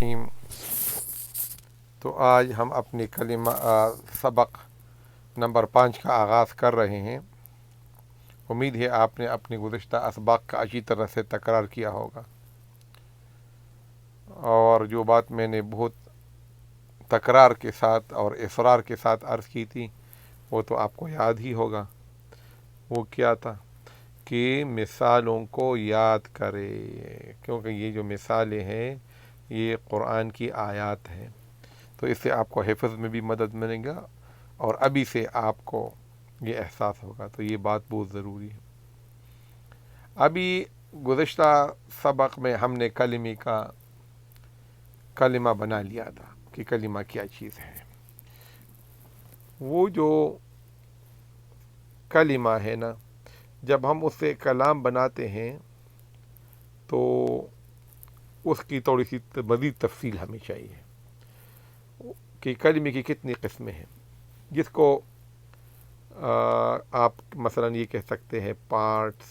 الرحیم۔ تو آج ہم اپنی سبق نمبر 5 کا آغاز کر رہے ہیں۔ امید ہے آپ نے اپنی گزشتہ اسباق کا اچھی طرح سے تکرار کیا ہوگا، اور جو بات میں نے بہت تکرار کے ساتھ اور اصرار کے ساتھ عرض کی تھی وہ تو آپ کو یاد ہی ہوگا۔ وہ کیا تھا کہ مثالوں کو یاد کرے، کیونکہ یہ جو مثالیں ہیں یہ قرآن کی آیات ہیں، تو اس سے آپ کو حفظ میں بھی مدد ملے گا اور ابھی سے آپ کو یہ احساس ہوگا، تو یہ بات بہت ضروری ہے۔ ابھی گزشتہ سبق میں ہم نے کلمہ بنا لیا تھا کہ کلمہ کیا چیز ہے۔ وہ جو کلمہ ہے نا، جب ہم اس سے کلام بناتے ہیں تو اس کی تھوڑی سی مزید تفصیل ہمیں چاہیے کہ کلمے کی کتنی قسمیں ہیں، جس کو آپ مثلا یہ کہہ سکتے ہیں پارٹس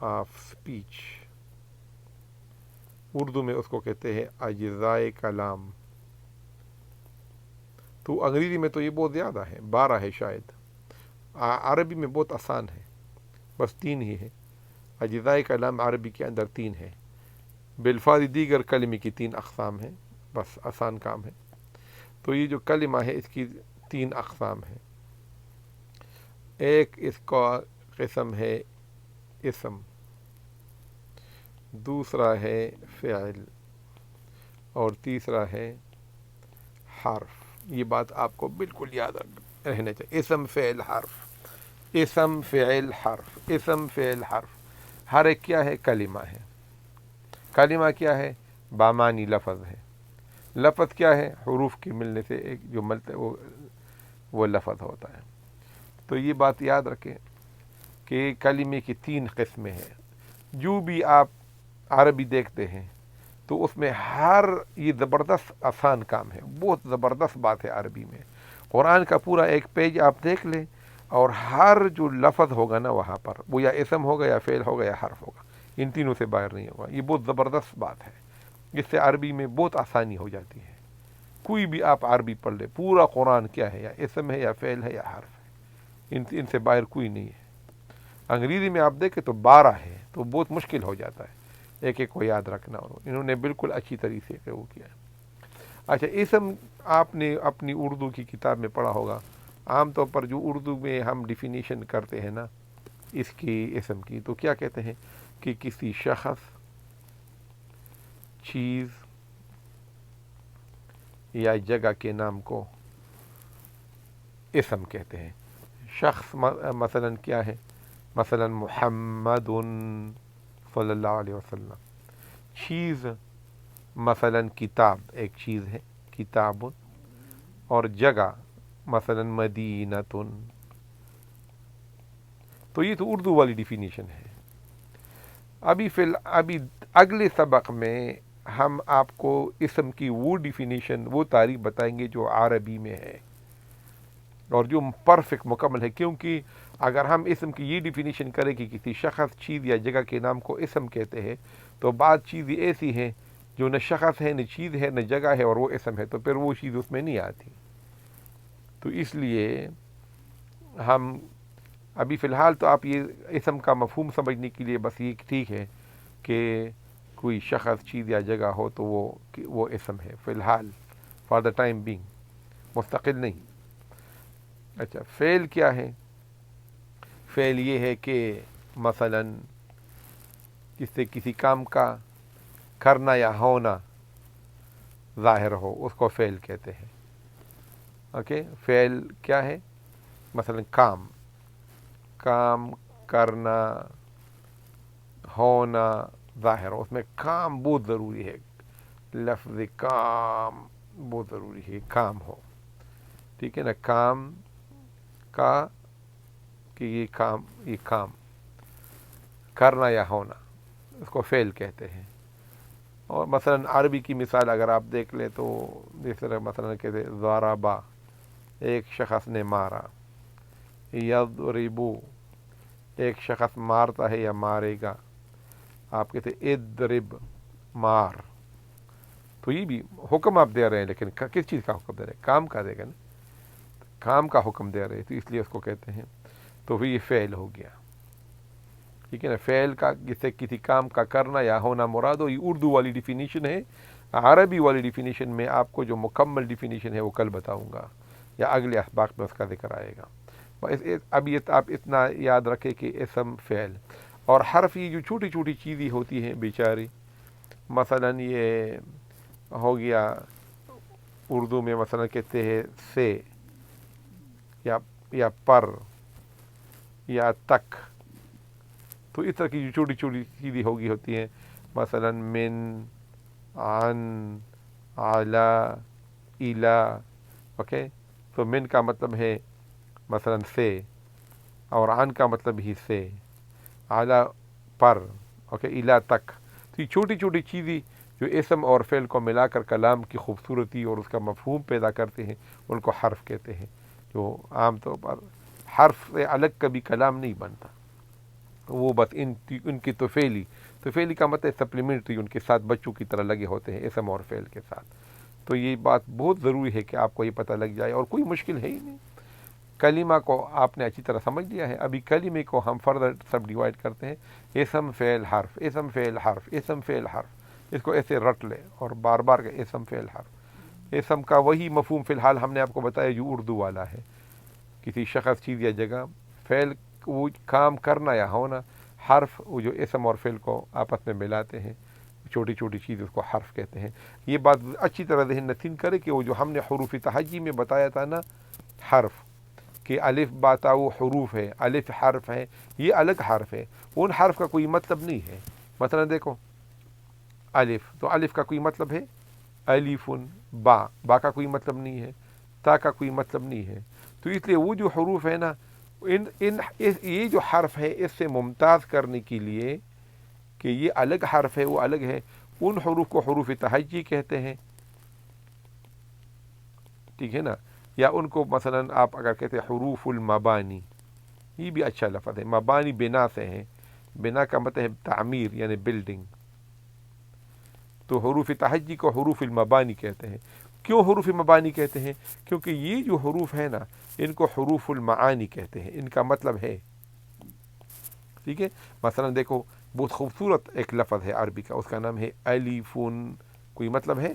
آف سپیچ، اردو میں اس کو کہتے ہیں اجزائے کلام۔ تو انگریزی میں تو یہ بہت زیادہ ہے، 12 ہے شاید، عربی میں بہت آسان ہے، بس 3 ہی ہے۔ اجزائے کلام عربی کے اندر 3 ہے، بالفاظ دیگر کلمے کی 3 اقسام ہیں، بس آسان کام ہے۔ تو یہ جو کلمہ ہے اس کی 3 اقسام ہیں۔ ایک اس کا قسم ہے اسم، دوسرا ہے فعل، اور تیسرا ہے حرف۔ یہ بات آپ کو بالکل یاد رہنا چاہیے، اسم فعل حرف، اسم فعل حرف، اسم فعل حرف، ہر ایک کیا ہے؟ کلمہ ہے۔ کلمہ کیا ہے؟ بامانی لفظ ہے۔ لفظ کیا ہے؟ حروف کے ملنے سے ایک جو ملتا ہے وہ لفظ ہوتا ہے۔ تو یہ بات یاد رکھیں کہ کلمے کی 3 قسمیں ہیں۔ جو بھی آپ عربی دیکھتے ہیں تو اس میں ہر یہ زبردست آسان کام ہے، بہت زبردست بات ہے عربی میں۔ قرآن کا پورا ایک پیج آپ دیکھ لیں اور ہر جو لفظ ہوگا نا وہاں پر وہ یا اسم ہوگا یا فعل ہوگا یا حرف ہوگا، ان تینوں سے باہر نہیں ہوگا۔ یہ بہت زبردست بات ہے، اس سے عربی میں بہت آسانی ہو جاتی ہے۔ کوئی بھی آپ عربی پڑھ لے، پورا قرآن کیا ہے؟ یا اسم ہے یا فعل ہے یا حرف ہے، ان سے باہر کوئی نہیں ہے۔ انگریزی میں آپ دیکھیں تو 12 ہے، تو بہت مشکل ہو جاتا ہے ایک ایک کو یاد رکھنا، اور انہوں نے بالکل اچھی طریقے سے وہ کیا۔ اچھا، اسم آپ نے اپنی اردو کی کتاب میں پڑھا ہوگا۔ عام طور پر جو اردو میں ہم ڈیفینیشن کرتے ہیں نا اس کی اسم کی، تو کیا کہتے ہیں کہ کسی شخص، چیز یا جگہ کے نام کو اسم کہتے ہیں۔ شخص مثلا کیا ہے؟ مثلا محمد صلی اللہ علیہ وسلم۔ چیز مثلا کتاب، ایک چیز ہے کتاب، اور جگہ مثلا مدینۃ۔ تو یہ تو اردو والی ڈیفینیشن ہے۔ ابھی اگلے سبق میں ہم آپ کو اسم کی وہ ڈیفینیشن، وہ تعریف بتائیں گے جو عربی میں ہے اور جو پرفیکٹ مکمل ہے، کیونکہ اگر ہم اسم کی یہ ڈیفینیشن کریں کہ کسی شخص، چیز یا جگہ کے نام کو اسم کہتے ہیں، تو بعض چیزیں ایسی ہیں جو نہ شخص ہے، نہ چیز ہے، نہ جگہ ہے، اور وہ اسم ہے، تو پھر وہ چیز اس میں نہیں آتی۔ تو اس لیے ہم ابھی فی الحال تو آپ یہ اسم کا مفہوم سمجھنے کے لیے بس یہ ٹھیک ہے کہ کوئی شخص، چیز یا جگہ ہو تو وہ اسم ہے فی الحال، فار دا ٹائم بینگ، مستقل نہیں۔ اچھا، فعل کیا ہے؟ فعل یہ ہے کہ مثلا جس سے کسی کام کا کرنا یا ہونا ظاہر ہو، اس کو فعل کہتے ہیں۔ اوکے، فعل کیا ہے؟ مثلا کام کرنا، ہونا ظاہر ہو، اس میں کام بہت ضروری ہے، لفظ کام بہت ضروری ہے، کام ہو، ٹھیک ہے نا؟ کام کا کہ یہ کام کرنا یا ہونا، اس کو فعل کہتے ہیں۔ اور مثلا عربی کی مثال اگر آپ دیکھ لیں تو جس طرح مثلا کہتے ہیں ضربا، ایک شخص نے مارا، یضربو، ایک شخص مارتا ہے یا مارے گا، آپ کہتے ہیں اضرب، مار، تو یہ بھی حکم آپ دے رہے ہیں، لیکن کس چیز کا حکم دے رہے ہیں؟ کام کا دے گا نا، کام کا حکم دے رہے ہیں، تو اس لیے اس کو کہتے ہیں، تو پھر یہ فعل ہو گیا، ٹھیک ہے نا۔ فعل کا جس سے کسی کام کا کرنا یا ہونا مراد ہو، یہ اردو والی ڈیفینیشن ہے۔ عربی والی ڈیفینیشن میں آپ کو جو مکمل ڈیفینیشن ہے وہ کل بتاؤں گا، یا اگلے اسباق میں اس کا ذکر آئے گا۔ ابھی آپ اتنا یاد رکھیں کہ اسم، فعل اور حرف، یہ جو چھوٹی چھوٹی چیزیں ہوتی ہیں بیچاری، مثلا یہ ہو گیا اردو میں مثلا کہتے ہیں سے، یا پر، یا تک، تو اس طرح کی جو چھوٹی چھوٹی چیزیں ہوتی ہیں، مثلا من، عن، اعلی، الا، اوکے، تو من کا مطلب ہے مثلا سے، اور عن کا مطلب ہی سے، اعلی پر، اوکے، الا تک۔ تو یہ چھوٹی چھوٹی چیزیں جو اسم اور فعل کو ملا کر کلام کی خوبصورتی اور اس کا مفہوم پیدا کرتے ہیں، ان کو حرف کہتے ہیں۔ جو عام طور پر حرف سے الگ کبھی کلام نہیں بنتا، وہ بس ان کی توفیلی کا مطلب سپلیمنٹری، ان کے ساتھ بچوں کی طرح لگے ہوتے ہیں اسم اور فعل کے ساتھ۔ تو یہ بات بہت ضروری ہے کہ آپ کو یہ پتہ لگ جائے، اور کوئی مشکل ہے ہی نہیں۔ کلمہ کو آپ نے اچھی طرح سمجھ لیا ہے۔ ابھی کلمے کو ہم فردر سب ڈیوائڈ کرتے ہیں، اسم فعل حرف، اسم فعل حرف، اسم فعل حرف، اس کو ایسے رٹ لے اور بار بار کا اسم فعل حرف۔ اسم کا وہی مفہوم فی الحال ہم نے آپ کو بتایا جو اردو والا ہے، کسی شخص، چیز یا جگہ۔ فعل وہ کام کرنا یا ہونا، حرف وہ جو اسم اور فعل کو آپس میں ملاتے ہیں، چھوٹی چھوٹی چیز، اس کو حرف کہتے ہیں۔ یہ بات اچھی طرح ذہن نشین کرے کہ وہ جو ہم نے حروف تہجی میں بتایا تھا نا، حرف کہ الف با تا وہ حروف ہے، الف حرف ہے، یہ الگ حرف ہے، ان حرف کا کوئی مطلب نہیں ہے۔ مثلا دیکھو الف، تو الف کا کوئی مطلب ہے الف، با کا کوئی مطلب نہیں ہے، تا کا کوئی مطلب نہیں ہے۔ تو اس لیے وہ جو حروف ہے نا، یہ جو حرف ہے، اس سے ممتاز کرنے کے لیے کہ یہ الگ حرف ہے، وہ الگ ہے، ان حروف کو حروف تہجی کہتے ہیں، ٹھیک ہے نا۔ یا ان کو مثلا آپ اگر کہتے ہیں حروف المبانی، یہ بھی اچھا لفظ ہے، مبانی بنا سے ہیں، بنا کا مطلب ہے تعمیر یعنی بلڈنگ، تو حروف تہجی کو حروف المبانی کہتے ہیں۔ کیوں حروف مبانی کہتے ہیں؟ کیونکہ یہ جو حروف ہے نا، ان کو حروف المعانی کہتے ہیں، ان کا مطلب ہے، ٹھیک ہے۔ مثلا دیکھو بہت خوبصورت ایک لفظ ہے عربی کا، اس کا نام ہے الفن، کوئی مطلب ہے؟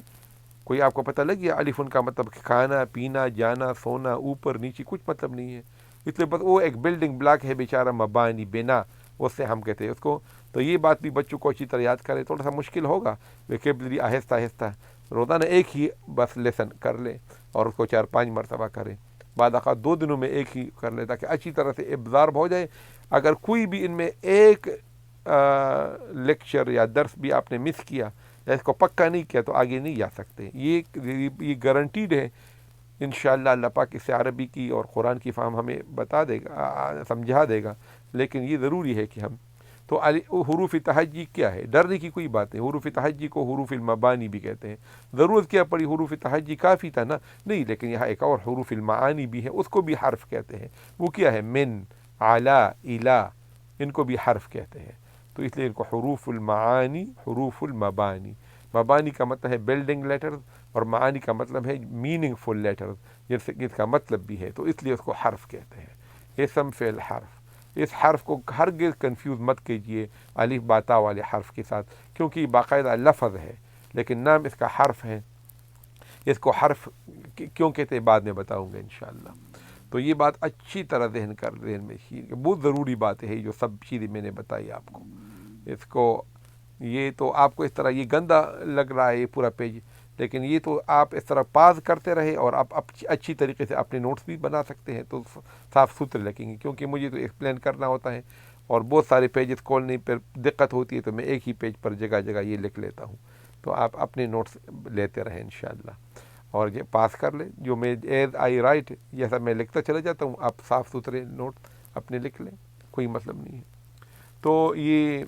کوئی آپ کو پتہ لگ گیا الفن کا مطلب کھانا، پینا، جانا، سونا، اوپر نیچے، کچھ مطلب نہیں ہے، اس لیے بس وہ ایک بلڈنگ بلاک ہے بیچارہ، مبانی، بنا، اس سے ہم کہتے ہیں اس کو۔ تو یہ بات بھی بچوں کو اچھی طرح یاد کرے، تھوڑا سا مشکل ہوگا، ویکیبلری آہستہ آہستہ روزانہ ایک ہی بس لیسن کر لے اور اس کو 4-5 مرتبہ کرے، بعد اوقات 2 دنوں میں ایک ہی کر لے تاکہ اچھی طرح سے ابزارب ہو جائے۔ اگر کوئی بھی ان میں ایک لیکچر یا درس بھی آپ نے مس کیا یا اس کو پکا نہیں کیا تو آگے نہیں جا سکتے۔ یہ گارنٹیڈ ہے انشاءاللہ، اللہ پاک اس سے عربی کی اور قرآن کی فہم ہمیں بتا دے گا، سمجھا دے گا، لیکن یہ ضروری ہے کہ ہم تو حروف تہجی کیا ہے؟ ڈرنے کی کوئی بات نہیں، حروف تہجی کو حروف المبانی بھی کہتے ہیں۔ ضرورت کیا پڑی؟ حروف تہجی کافی تھا نا؟ نہیں، لیکن یہاں ایک اور حروف المعانی بھی ہے، اس کو بھی حرف کہتے ہیں۔ وہ کیا ہے؟ من، اعلی، الا، ان کو بھی حرف کہتے ہیں۔ تو اس لیے ان کو حروف المعانی، حروف المبانی، مبانی کا مطلب ہے بلڈنگ لیٹرز، اور معانی کا مطلب ہے میننگ فل لیٹرز، جس کا مطلب بھی ہے، تو اس لیے اس کو حرف کہتے ہیں۔ اسم فعل حرف، اس حرف کو ہرگز کنفیوز مت کیجئے الف با تا والے حرف کے ساتھ، کیونکہ یہ باقاعدہ لفظ ہے لیکن نام اس کا حرف ہے۔ اس کو حرف کیوں کہتے ہیں بعد میں بتاؤں گا انشاءاللہ۔ تو یہ بات اچھی طرح ذہن میں بہت ضروری بات ہے، جو سب چیزیں میں نے بتائی آپ کو۔ اس کو یہ تو آپ کو اس طرح یہ گندا لگ رہا ہے یہ پورا پیج، لیکن یہ تو آپ اس طرح پاز کرتے رہے اور آپ اچھی طریقے سے اپنے نوٹس بھی بنا سکتے ہیں، تو صاف ستھرے لگیں گے، کیونکہ مجھے تو ایکسپلین کرنا ہوتا ہے اور بہت سارے پیجز کھولنے پر دقت ہوتی ہے، تو میں ایک ہی پیج پر جگہ جگہ یہ لکھ لیتا ہوں، تو آپ اپنے نوٹس لیتے رہیں انشاءاللہ اور یہ پاس کر لیں۔ جو میں ایز آئی رائٹ جیسا میں لکھتا چلا جاتا ہوں، آپ صاف ستھرے نوٹ اپنے لکھ لیں، کوئی مطلب نہیں ہے۔ تو یہ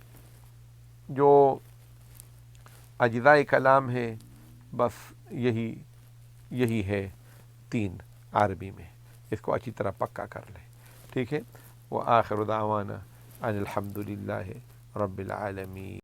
جو اجزائے کلام ہے، بس یہی ہے 3 عربی میں، اس کو اچھی طرح پکا کر لیں، ٹھیک ہے۔ وآخر دعوانا ان الحمد للہ رب العالمین۔